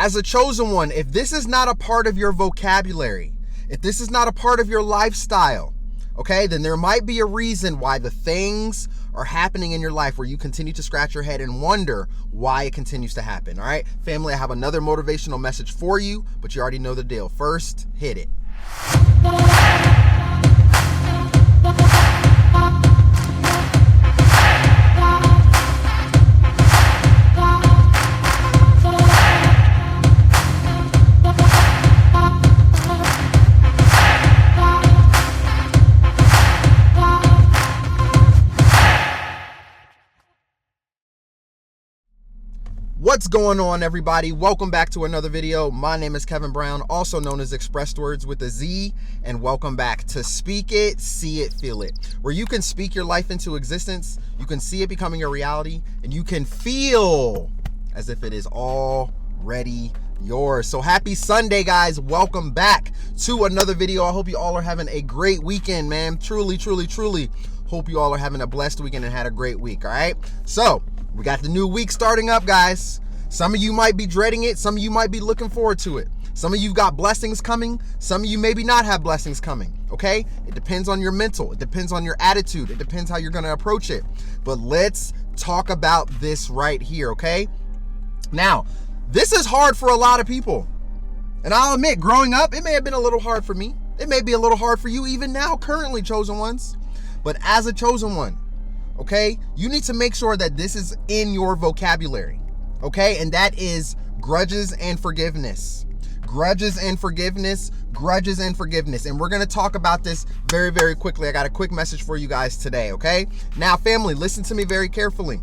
As a chosen one, if this is not a part of your vocabulary, if this is not a part of your lifestyle, okay, then there might be a reason why the things are happening in your life where you continue to scratch your head and wonder why it continues to happen. All right, family, I have another motivational message for you, but you already know the deal. First, hit it. What's going on, everybody? Welcome back to another video. My name is Kevin Brown, also known as ExpressedWordz with a Z, and welcome back to Speak It, See It, Feel It, where you can speak your life into existence, you can see it becoming a reality, and you can feel as if it is already yours. So happy Sunday, guys. Welcome back to another video. I hope you all are having a great weekend, man. Truly hope you all are having a blessed weekend and had a great week, all right? So we got the new week starting up, guys. Some of you might be dreading it. Some of you might be looking forward to it. Some of you got blessings coming. Some of you maybe not have blessings coming, okay? It depends on your mental. It depends on your attitude. It depends how you're going to approach it. But let's talk about this right here, okay? Now, this is hard for a lot of people. And I'll admit, growing up, it may have been a little hard for me. It may be a little hard for you even now, currently, chosen ones. But as a chosen one, okay, you need to make sure that this is in your vocabulary, okay? And that is grudges and forgiveness. Grudges and forgiveness, grudges and forgiveness. And we're going to talk about this very quickly. I got a quick message for you guys today, okay? Now, family, listen to me very carefully.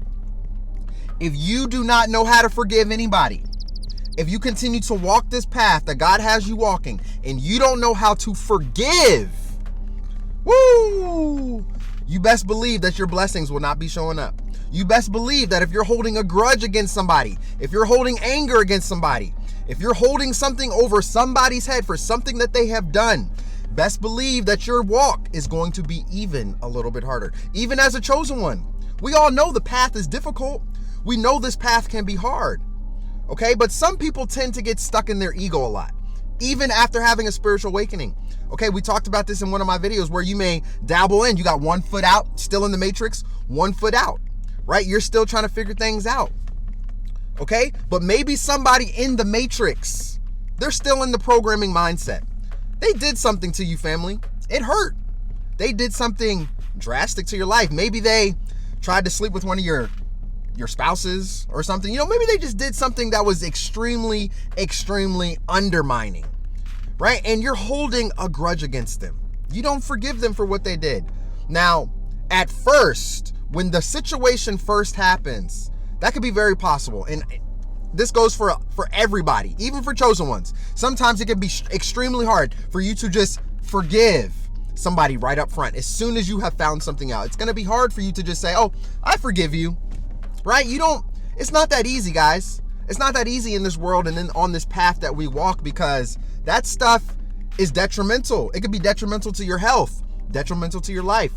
If you do not know how to forgive anybody, if you continue to walk this path that God has you walking, and you don't know how to forgive, woo! You best believe that your blessings will not be showing up. You best believe that if you're holding a grudge against somebody, if you're holding anger against somebody, if you're holding something over somebody's head for something that they have done, best believe that your walk is going to be even a little bit harder. Even as a chosen one, we all know the path is difficult. We know this path can be hard, okay? But some people tend to get stuck in their ego a lot, even after having a spiritual awakening. Okay, we talked about this in one of my videos where you may dabble in. You got 1 foot out, still in the matrix, 1 foot out, right? You're still trying to figure things out, okay? But maybe somebody in the matrix, they're still in the programming mindset. They did something to you, family. It hurt. They did something drastic to your life. Maybe they tried to sleep with one of your spouses or something. You know, maybe they just did something that was extremely undermining. Right? And you're holding a grudge against them. You don't forgive them for what they did. Now, at first, when the situation first happens, that could be very possible. And this goes for everybody, even for chosen ones. Sometimes it can be extremely hard for you to just forgive somebody right up front. As soon as you have found something out, it's going to be hard for you to just say, oh, I forgive you. Right? It's not that easy, guys. It's not that easy in this world and then on this path that we walk, because that stuff is detrimental. It could be detrimental to your health, detrimental to your life.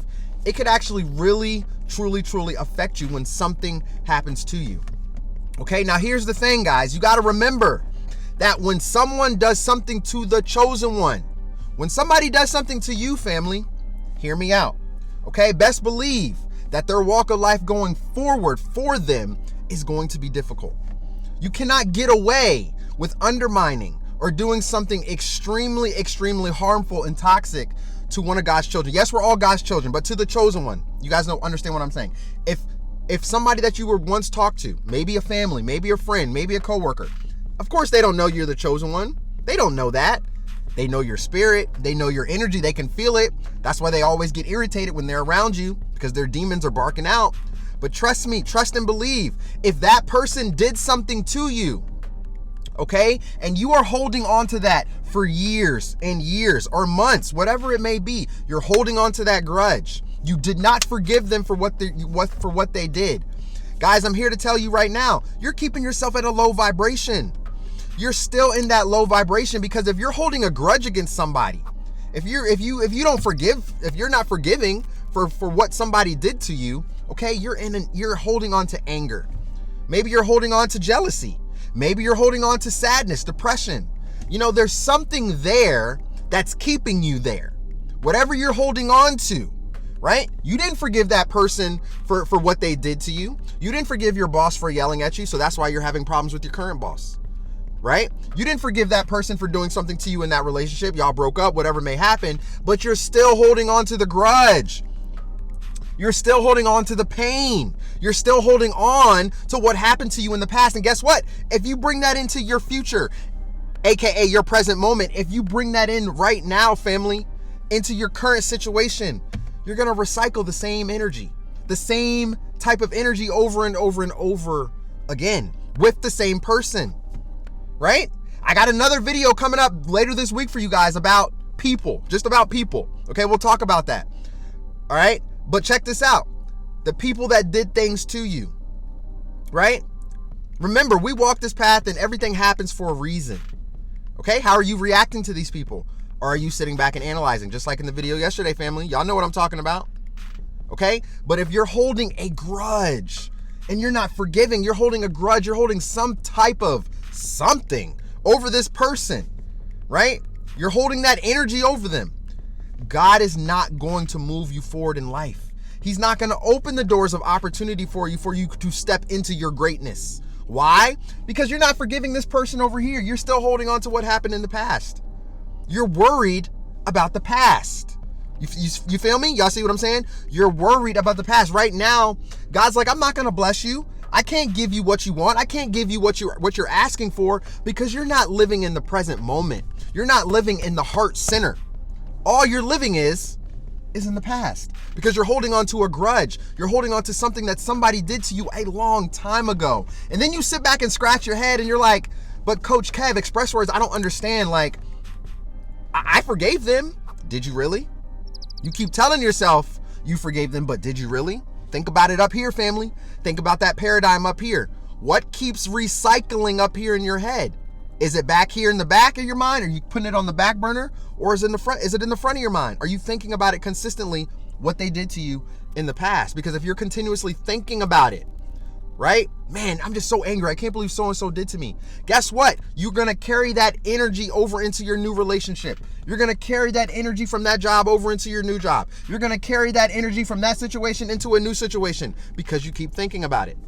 It could actually really, truly affect you when something happens to you. Okay, now here's the thing, guys. You got to remember that when someone does something to the chosen one, when somebody does something to you, family, hear me out. Okay, best believe that their walk of life going forward for them is going to be difficult. You cannot get away with undermining or doing something extremely harmful and toxic to one of God's children. Yes, we're all God's children, but to the chosen one, you guys don't understand what I'm saying. If somebody that you were once talked to, maybe a family, maybe a friend, maybe a coworker, of course they don't know you're the chosen one. They don't know that. They know your spirit. They know your energy. They can feel it. That's why they always get irritated when they're around you, because their demons are barking out. But trust me, trust and believe, if that person did something to you, okay, and you are holding on to that for years and years or months, whatever it may be, you're holding on to that grudge. You did not forgive them for what they did. Guys, I'm here to tell you right now, you're keeping yourself at a low vibration. You're still in that low vibration, because if you're holding a grudge against somebody, if you don't forgive, if you're not forgiving for what somebody did to you, okay, you're holding on to anger. Maybe you're holding on to jealousy. Maybe you're holding on to sadness, depression. You know, there's something there that's keeping you there. Whatever you're holding on to, right? You didn't forgive that person for what they did to you. You didn't forgive your boss for yelling at you, so that's why you're having problems with your current boss, right? You didn't forgive that person for doing something to you in that relationship. Y'all broke up, whatever may happen, but you're still holding on to the grudge. You're still holding on to the pain. You're still holding on to what happened to you in the past. And guess what? If you bring that into your future, AKA your present moment, if you bring that in right now, family, into your current situation, you're going to recycle the same energy, the same type of energy over and over and over again with the same person, right? I got another video coming up later this week for you guys about people, just about people. Okay, we'll talk about that. All right, but check this out. The people that did things to you, right? Remember, we walk this path and everything happens for a reason. Okay, how are you reacting to these people? Or are you sitting back and analyzing, just like in the video yesterday, family? Y'all know what I'm talking about. Okay, but if you're holding a grudge and you're not forgiving, you're holding a grudge, you're holding some type of something over this person, right? You're holding that energy over them. God is not going to move you forward in life. He's not going to open the doors of opportunity for you to step into your greatness. Why? Because you're not forgiving this person over here. You're still holding on to what happened in the past. You're worried about the past. You feel me? Y'all see what I'm saying? You're worried about the past. Right now, God's like, I'm not going to bless you. I can't give you what you want. I can't give you what you're asking for because you're not living in the present moment. You're not living in the heart center. All you're living is in the past because you're holding on to a grudge. You're holding on to something that somebody did to you a long time ago. And then you sit back and scratch your head and you're like, but Coach Kev, ExpressedWordz, I don't understand. Like, I forgave them. Did you really? You keep telling yourself you forgave them, but did you really? Think about it up here, family. Think about that paradigm up here. What keeps recycling up here in your head? Is it back here in the back of your mind? Are you putting it on the back burner? Or is it in the front? Is it in the front of your mind? Are you thinking about it consistently, what they did to you in the past? Because if you're continuously thinking about it, right? Man, I'm just so angry. I can't believe so-and-so did to me. Guess what? You're going to carry that energy over into your new relationship. You're going to carry that energy from that job over into your new job. You're going to carry that energy from that situation into a new situation because you keep thinking about it.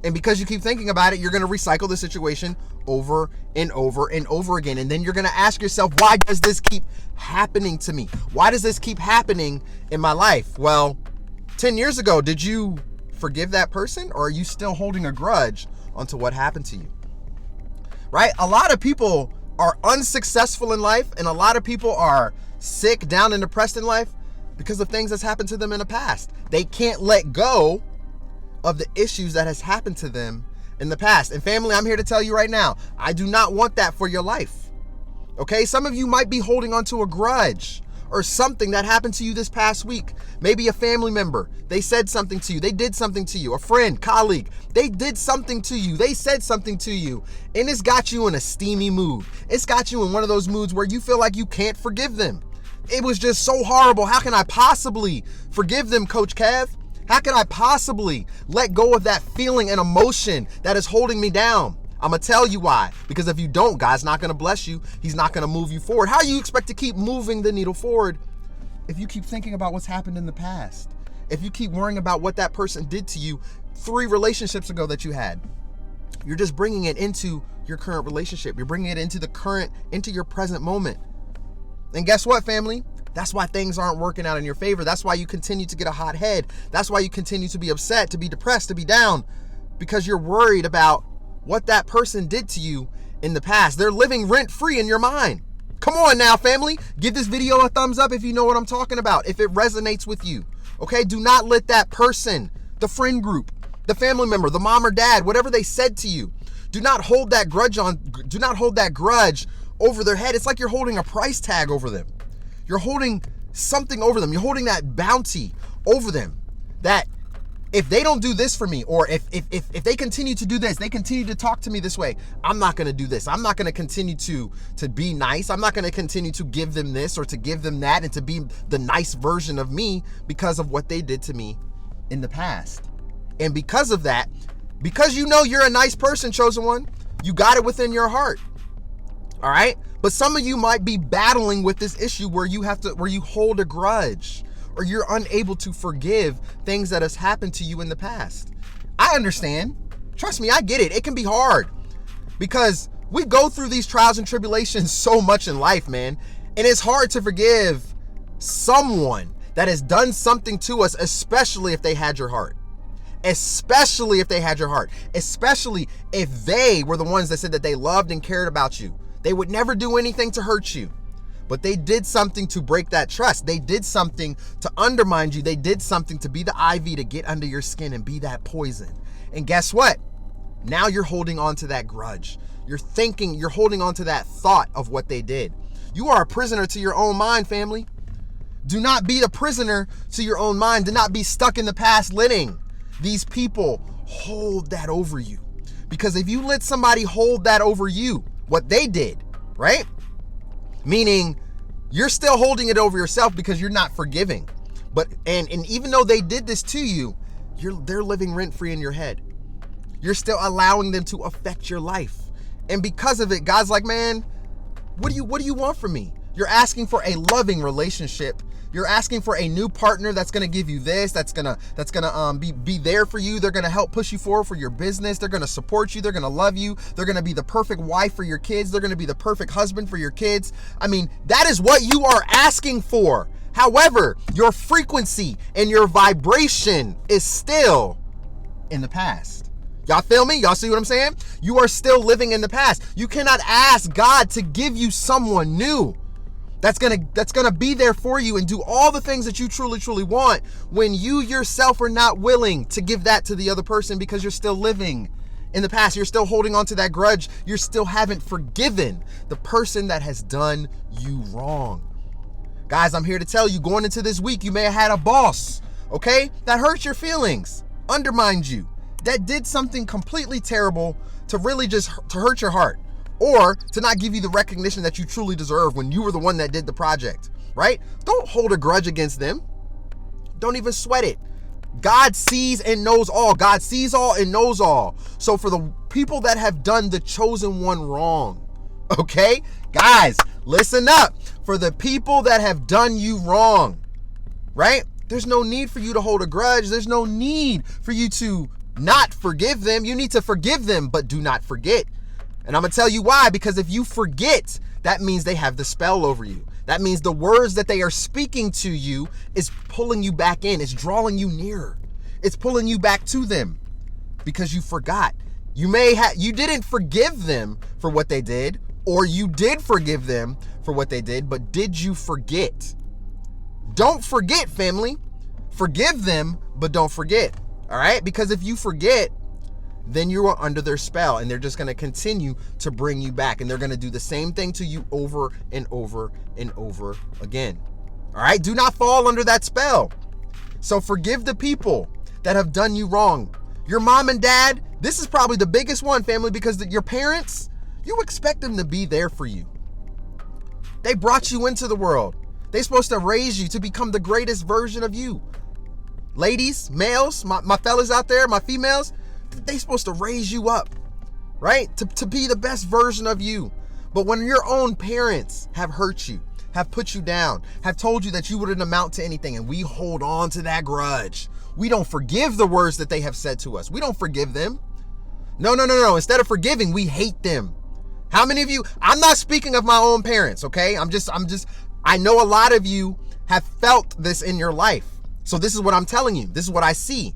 And because you keep thinking about it, you're going to recycle the situation over and over and over again. And then you're going to ask yourself, why does this keep happening to me? Why does this keep happening in my life? Well, 10 years ago, did you forgive that person, or are you still holding a grudge onto what happened to you? Right? A lot of people are unsuccessful in life, and a lot of people are sick, down, and depressed in life because of things that's happened to them in the past. They can't let go of the issues that has happened to them in the past. And family, I'm here to tell you right now, I do not want that for your life. Okay? Some of you might be holding on to a grudge or something that happened to you this past week. Maybe a family member, they said something to you. They did something to you. A friend, colleague, they did something to you. They said something to you. And it's got you in a steamy mood. It's got you in one of those moods where you feel like you can't forgive them. It was just so horrible. How can I possibly forgive them, Coach Kev? How can I possibly let go of that feeling and emotion that is holding me down? I'm going to tell you why. Because if you don't, God's not going to bless you. He's not going to move you forward. How do you expect to keep moving the needle forward if you keep thinking about what's happened in the past? If you keep worrying about what that person did to you 3 relationships ago that you had? You're just bringing it into your current relationship. You're bringing it into your present moment. And guess what, family? That's why things aren't working out in your favor. That's why you continue to get a hot head. That's why you continue to be upset, to be depressed, to be down, because you're worried about what that person did to you in the past. They're living rent-free in your mind. Come on now, family. Give this video a thumbs up if you know what I'm talking about, if it resonates with you. Okay? Do not let that person, the friend group, the family member, the mom or dad, whatever they said to you, do not hold that grudge over their head. It's like you're holding a price tag over them. You're holding something over them. You're holding that bounty over them that if they don't do this for me, or if they continue to do this, they continue to talk to me this way, I'm not going to do this. I'm not going to continue to be nice. I'm not going to continue to give them this or to give them that and to be the nice version of me because of what they did to me in the past. And because of that, because you know you're a nice person, chosen one, You got it within your heart. All right? But some of you might be battling with this issue where you hold a grudge, or you're unable to forgive things that has happened to you in the past. I understand. Trust me, I get it. It can be hard because we go through these trials and tribulations so much in life, man. And it's hard to forgive someone that has done something to us, especially if they had your heart. Especially if they had your heart. Especially if they were the ones that said that they loved and cared about you. They would never do anything to hurt you. But they did something to break that trust. They did something to undermine you. They did something to be the IV to get under your skin and be that poison. And guess what? Now you're holding on to that grudge. You're holding on to that thought of what they did. You are a prisoner to your own mind, family. Do not be a prisoner to your own mind. Do not be stuck in the past letting these people hold that over you. Because if you let somebody hold that over you, what they did, right? Meaning you're still holding it over yourself because you're not forgiving. But and even though they did this to you, they're living rent-free in your head. You're still allowing them to affect your life. And because of it, God's like, man, what do you want from me? You're asking for a loving relationship. You're asking for a new partner that's going to give you this, that's going to be there for you. They're going to help push you forward for your business. They're going to support you. They're going to love you. They're going to be the perfect wife for your kids. They're going to be the perfect husband for your kids. I mean, that is what you are asking for. However, your frequency and your vibration is still in the past. Y'all feel me? Y'all see what I'm saying? You are still living in the past. You cannot ask God to give you someone new that's gonna be there for you and do all the things that you truly want when you yourself are not willing to give that to the other person because you're still living in the past. You're still holding on to that grudge. You still haven't forgiven the person that has done you wrong. Guys, I'm here to tell you, going into this week, you may have had a boss, okay, that hurt your feelings, undermined you, that did something completely terrible to really just to hurt your heart, or to not give you the recognition that you truly deserve when you were the one that did the project, right? Don't hold a grudge against them. Don't even sweat it. God sees and knows all. God sees all and knows all. So for the people that have done the chosen one wrong, okay? Guys, listen up. For the people that have done you wrong, right? There's no need for you to hold a grudge. There's no need for you to not forgive them. You need to forgive them, but do not forget. And I'm going to tell you why, because if you forget, that means they have the spell over you. That means the words that they are speaking to you is pulling you back in. It's drawing you nearer. It's pulling you back to them because you forgot. You didn't forgive them for what they did, or you did forgive them for what they did, but did you forget? Don't forget, family. Forgive them, but don't forget. All right? Because if you forget, then you are under their spell, and they're just going to continue to bring you back, and they're going to do the same thing to you over and over and over again. All right? Do not fall under that spell. So forgive the people that have done you wrong. Your mom and dad, this is probably the biggest one, family, because your parents, you expect them to be there for you. They brought you into the world. They're supposed to raise you to become the greatest version of you. Ladies, males, my fellas out there, my females, they're supposed to raise you up, right? To be the best version of you. But when your own parents have hurt you, have put you down, have told you that you wouldn't amount to anything, and we hold on to that grudge. We don't forgive the words that they have said to us. We don't forgive them. No. Instead of forgiving, we hate them. How many of you, I'm not speaking of my own parents, okay? I know a lot of you have felt this in your life. So this is what I'm telling you. This is what I see.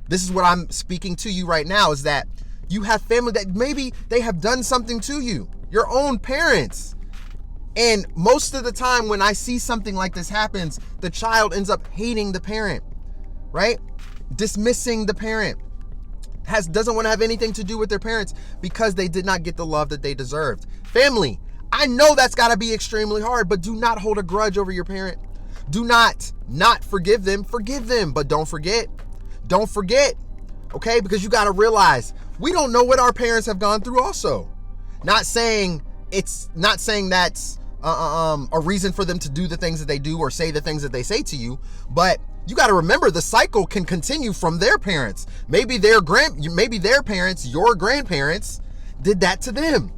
This is what I'm speaking to you right now, is that you have family that maybe they have done something to you, your own parents. And most of the time when I see something like this happens, the child ends up hating the parent, right? Dismissing the parent. Doesn't want to have anything to do with their parents because they did not get the love that they deserved. Family, I know that's got to be extremely hard, but do not hold a grudge over your parent. Do not forgive them. Forgive them, but don't forget. Don't forget, okay? Because you got to realize we don't know what our parents have gone through also. Not saying that's a reason for them to do the things that they do or say the things that they say to you, but you got to remember the cycle can continue from their parents. Maybe their parents, your grandparents, did that to them.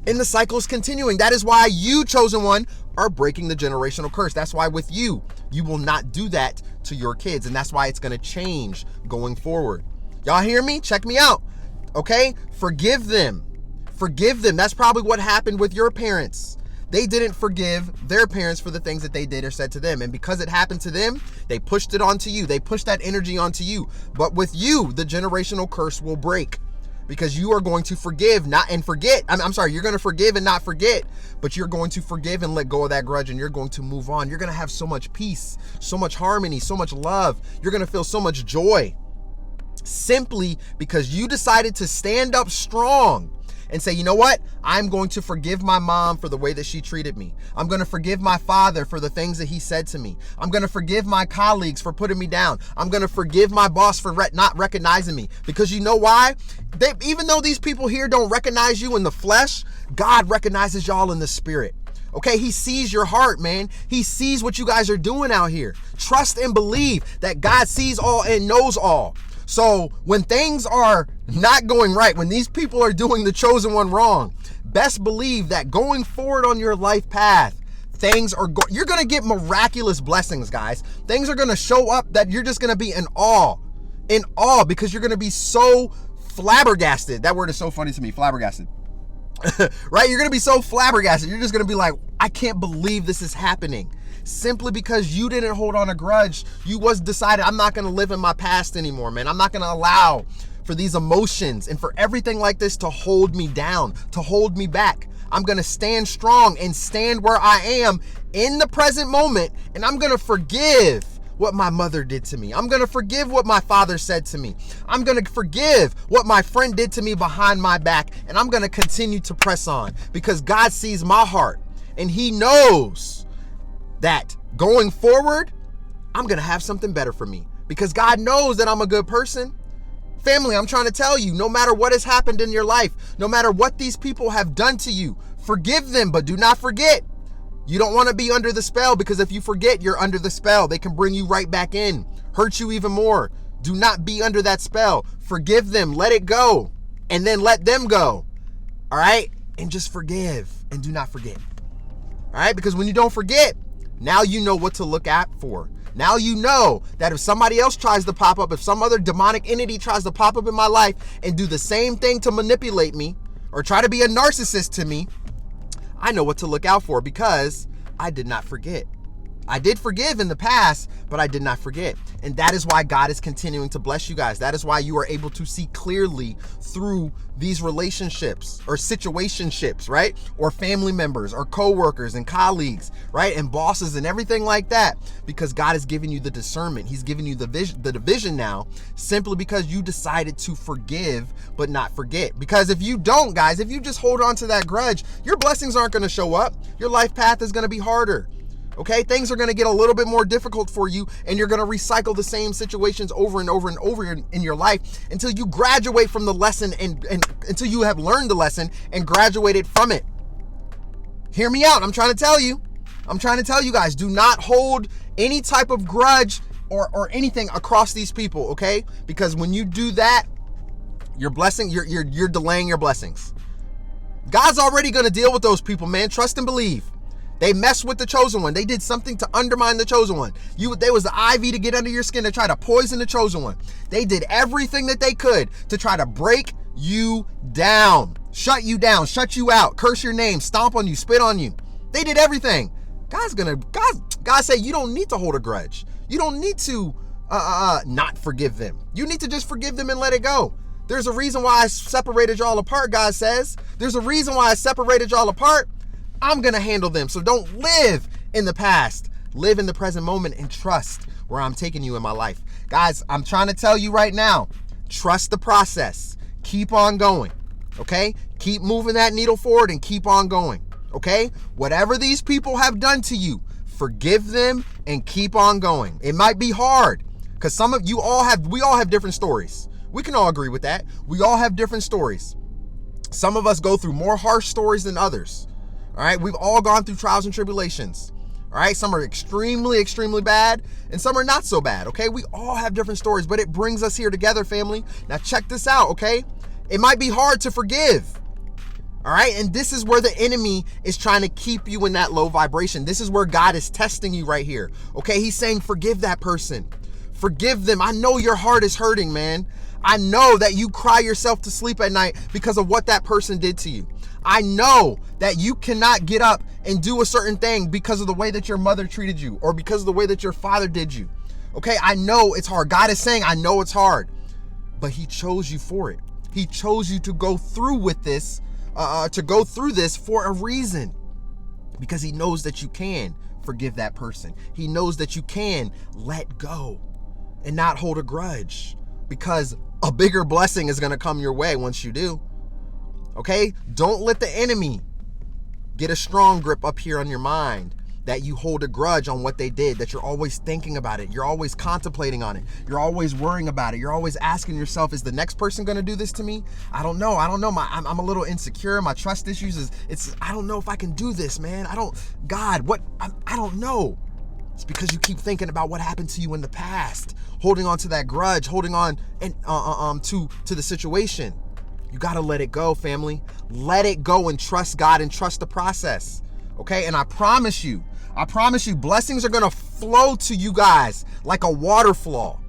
And the cycle is continuing. That is why you, chosen one, are breaking the generational curse. That's why with you, you will not do that to your kids. And that's why it's going to change going forward. Y'all hear me? Check me out. Okay? Forgive them. Forgive them. That's probably what happened with your parents. They didn't forgive their parents for the things that they did or said to them. And because it happened to them, they pushed it onto you. They pushed that energy onto you. But with you, the generational curse will break. Because you are going to forgive, not and forget. I'm sorry, you're going to forgive and not forget, but you're going to forgive and let go of that grudge, and you're going to move on. You're going to have so much peace, so much harmony, so much love. You're going to feel so much joy simply because you decided to stand up strong and say, you know what? I'm going to forgive my mom for the way that she treated me. I'm going to forgive my father for the things that he said to me. I'm going to forgive my colleagues for putting me down. I'm going to forgive my boss for not recognizing me. Because you know why? Even though these people here don't recognize you in the flesh, God recognizes y'all in the spirit. Okay, he sees your heart, man. He sees what you guys are doing out here. Trust and believe that God sees all and knows all. So when things are not going right, when these people are doing the chosen one wrong, best believe that going forward on your life path, you're going to get miraculous blessings, guys. Things are going to show up that you're just going to be in awe, because you're going to be so flabbergasted. That word is so funny to me, flabbergasted. Right? You're going to be so flabbergasted. You're just going to be like, I can't believe this is happening. Simply because you didn't hold on a grudge. You decided, I'm not going to live in my past anymore, man. I'm not going to allow for these emotions and for everything like this to hold me down, to hold me back. I'm going to stand strong and stand where I am in the present moment. And I'm going to forgive what my mother did to me. I'm going to forgive what my father said to me. I'm going to forgive what my friend did to me behind my back. And I'm going to continue to press on because God sees my heart and he knows that going forward, I'm going to have something better for me because God knows that I'm a good person. Family, I'm trying to tell you, no matter what has happened in your life, no matter what these people have done to you, forgive them, but do not forget. You don't want to be under the spell because if you forget, you're under the spell. They can bring you right back in, hurt you even more. Do not be under that spell. Forgive them, let it go, and then let them go. All right? And just forgive and do not forget. All right? Because when you don't forget, now you know what to look out for. Now you know that if somebody else tries to pop up, if some other demonic entity tries to pop up in my life and do the same thing to manipulate me or try to be a narcissist to me, I know what to look out for because I did not forget. I did forgive in the past, but I did not forget. And that is why God is continuing to bless you guys. That is why you are able to see clearly through these relationships or situationships, right? Or family members or coworkers and colleagues, right? And bosses and everything like that, because God has given you the discernment. He's given you the vision now, simply because you decided to forgive, but not forget. Because if you don't, guys, if you just hold on to that grudge, your blessings aren't going to show up. Your life path is going to be harder. Okay, things are going to get a little bit more difficult for you, and you're going to recycle the same situations over and over and over in your life until you graduate from the lesson and until you have learned the lesson and graduated from it. Hear me out. I'm trying to tell you guys, do not hold any type of grudge or anything across these people, okay? Because when you do that, you're delaying your blessings. God's already going to deal with those people, man. Trust and believe. They messed with the chosen one. They did something to undermine the chosen one. They was the IV to get under your skin to try to poison the chosen one. They did everything that they could to try to break you down, shut you out, curse your name, stomp on you, spit on you. They did everything. God said you don't need to hold a grudge. You don't need to not forgive them. You need to just forgive them and let it go. There's a reason why I separated y'all apart, God says. There's a reason why I separated y'all apart. I'm going to handle them. So don't live in the past. Live in the present moment and trust where I'm taking you in my life. Guys, I'm trying to tell you right now, trust the process. Keep on going. Okay? Keep moving that needle forward and keep on going. Okay? Whatever these people have done to you, forgive them and keep on going. It might be hard because we all have different stories. We can all agree with that. We all have different stories. Some of us go through more harsh stories than others. All right, we've all gone through trials and tribulations. All right, some are extremely, extremely bad, and some are not so bad. Okay, we all have different stories, but it brings us here together, family. Now check this out, okay? It might be hard to forgive. All right. And this is where the enemy is trying to keep you in that low vibration. This is where God is testing you right here. Okay. He's saying, forgive that person. Forgive them. I know your heart is hurting, man. I know that you cry yourself to sleep at night because of what that person did to you. I know that you cannot get up and do a certain thing because of the way that your mother treated you or because of the way that your father did you. Okay. I know it's hard. God is saying, I know it's hard, but he chose you for it. He chose you to go through with this, for a reason, because he knows that you can forgive that person. He knows that you can let go and not hold a grudge, because a bigger blessing is going to come your way once you do. Okay? Don't let the enemy get a strong grip up here on your mind that you hold a grudge on what they did, that you're always thinking about it. You're always contemplating on it. You're always worrying about it. You're always asking yourself, is the next person going to do this to me? I don't know. I'm a little insecure. My trust issues I don't know if I can do this, man. I don't know. It's because you keep thinking about what happened to you in the past, holding on to that grudge, holding on to the situation. You got to let it go, family. Let it go and trust God and trust the process. Okay? And I promise you, blessings are going to flow to you guys like a waterfall.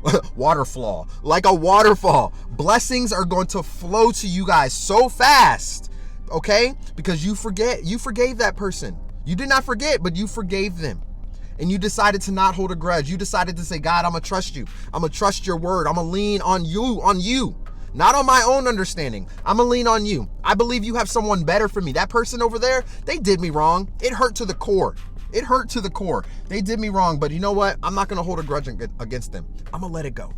Like a waterfall. Blessings are going to flow to you guys so fast. Okay? Because you forgave that person. You did not forget, but you forgave them. And you decided to not hold a grudge. You decided to say, God, I'm going to trust you. I'm going to trust your word. I'm going to lean on you. Not on my own understanding. I'm going to lean on you. I believe you have someone better for me. That person over there, they did me wrong. It hurt to the core. They did me wrong, but you know what? I'm not going to hold a grudge against them. I'm going to let it go.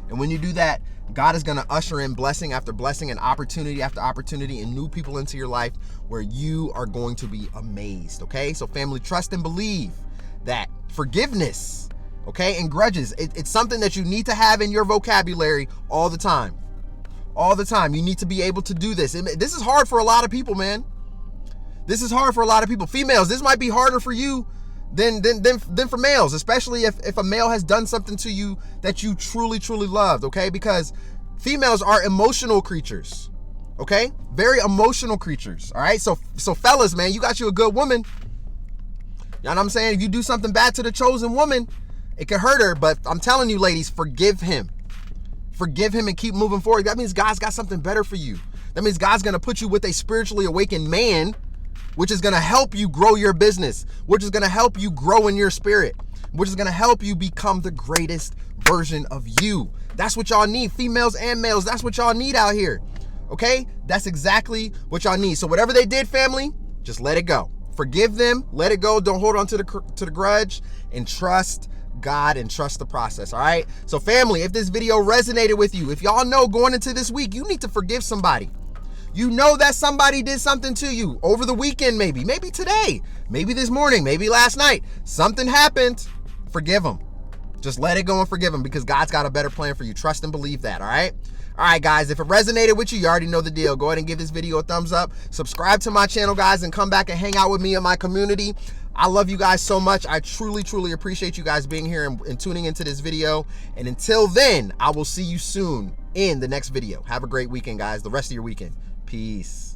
And when you do that, God is going to usher in blessing after blessing and opportunity after opportunity and new people into your life where you are going to be amazed. Okay? So family, trust and believe that forgiveness, okay, and grudges, it's something that you need to have in your vocabulary all the time. All the time. You need to be able to do this. This is hard for a lot of people, man. This is hard for a lot of people. Females, this might be harder for you than for males, especially if a male has done something to you that you truly, truly loved, okay? Because females are emotional creatures, okay? Very emotional creatures, all right? So fellas, man, you got you a good woman. You know what I'm saying? If you do something bad to the chosen woman, it can hurt her, but I'm telling you, ladies, forgive him. Forgive him and keep moving forward. That means God's got something better for you. That means God's going to put you with a spiritually awakened man, which is going to help you grow your business, which is going to help you grow in your spirit, which is going to help you become the greatest version of you. That's what y'all need, females and males. That's what y'all need out here, okay? That's exactly what y'all need. So whatever they did, family, just let it go. Forgive them, let it go. Don't hold on to the grudge, and trust God and trust the process. All right. So family, if this video resonated with you, if y'all know going into this week, you need to forgive somebody. You know that somebody did something to you over the weekend, maybe today, maybe this morning, maybe last night, something happened. Forgive them. Just let it go and forgive them, because God's got a better plan for you. Trust and believe that. All right. All right, guys, if it resonated with you, you already know the deal. Go ahead and give this video a thumbs up. Subscribe to my channel, guys, and come back and hang out with me and my community. I love you guys so much. I truly, truly appreciate you guys being here and tuning into this video. And until then, I will see you soon in the next video. Have a great weekend, guys. The rest of your weekend. Peace.